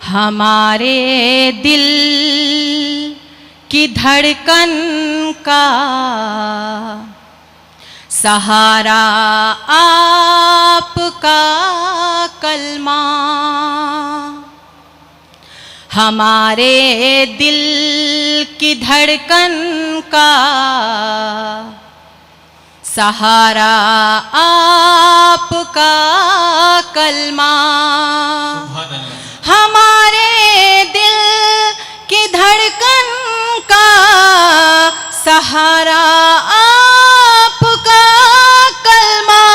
हमारे दिल की धड़कन का सहारा आपका कलमा। हमारे दिल की धड़कन का सहारा आपका कलमा। हमारे दिल की धड़कन का सहारा आपका कलमा।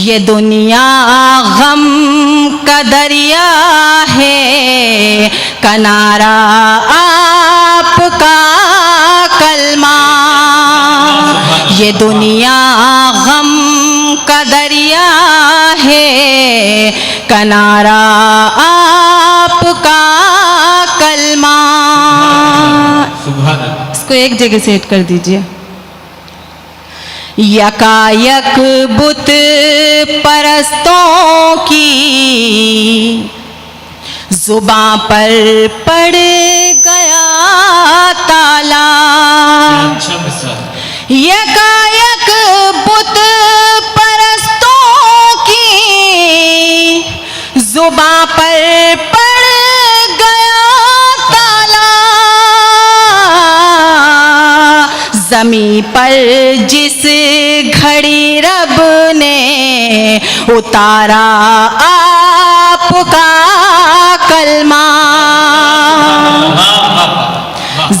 ये दुनिया गम का दरिया है, किनारा आपका कलमा। ये दुनिया गम का दरिया है, किनारा आपका कलमा। इसको एक जगह सेट कर दीजिए। यकायक बुत परस्तों की जुबां पर पड़ गया ताला। यकायक बुत परस्तों की जुबां पर पड़ गया ताला। ज़मीं पर जिस घड़ी रब ने उतारा आपका कलमा।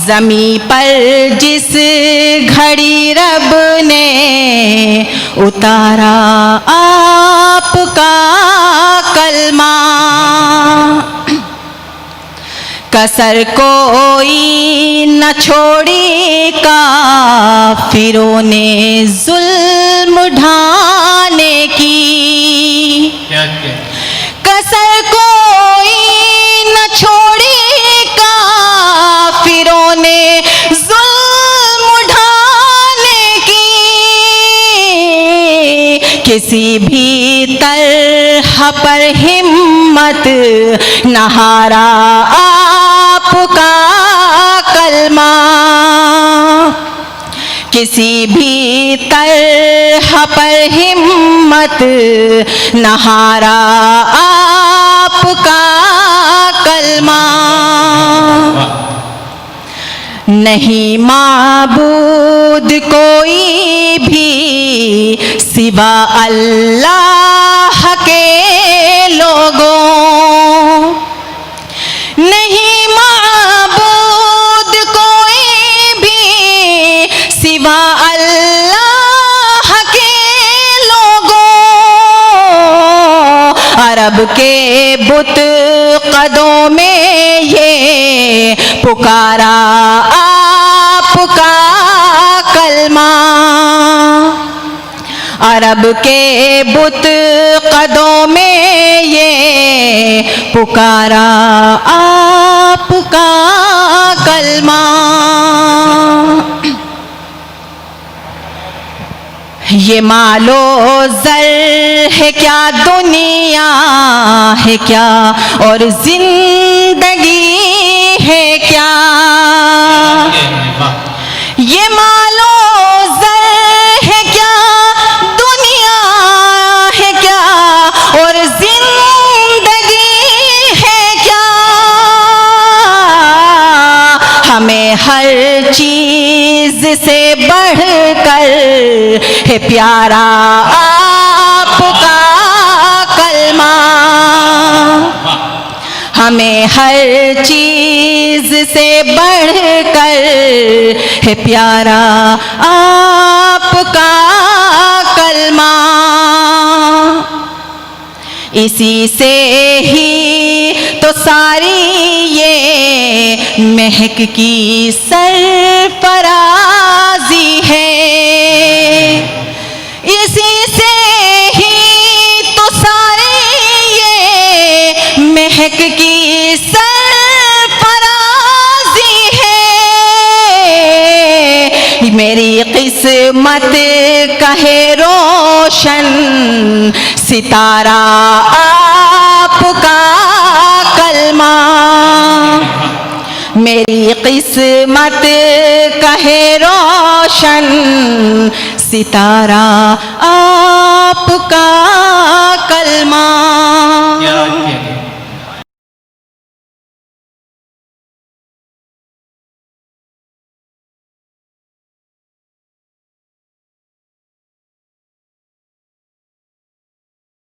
ज़मीं पर जिस घड़ी रब ने उतारा आपका कलमा। कसर कोई न छोड़ी काफिरों ने जुल्म ढाने की। कसर कोई न छोड़ी काफिरों ने जुल्म ढाने की। किसी भी तरह पर हिम्मत न हारा आपका कलमा। किसी भी तरह पर हिम्मत न हारा आपका कलमा। नहीं माबूद कोई भी सिवा अल्लाह के लोगों। नहीं माबूद कोई भी सिवा अल्लाह के लोगों। अरब के बुत कदों में ये पुकारा आपका कलमा। अरब के बुत कदों में ये पुकारा आपका कलमा। ये मालो ज़र है क्या, दुनिया है क्या, और जिंदगी है क्या। ये मालो ज़र है क्या, दुनिया है क्या, और जिंदगी है क्या। हमें हर चीज से बढ़कर है प्यारा आपका कलमा। हमें हर चीज से बढ़कर है प्यारा आपका कलमा। इसी से ही तो सारी ये महक की सरफराजी है। इसी से ही तो सारी ये महक की सरफराजी है। मेरी किस्मत कहे रोशन सितारा आपका कलमा, मेरी किस्मत कहे रोशन, सितारा आपका कलमा। क्या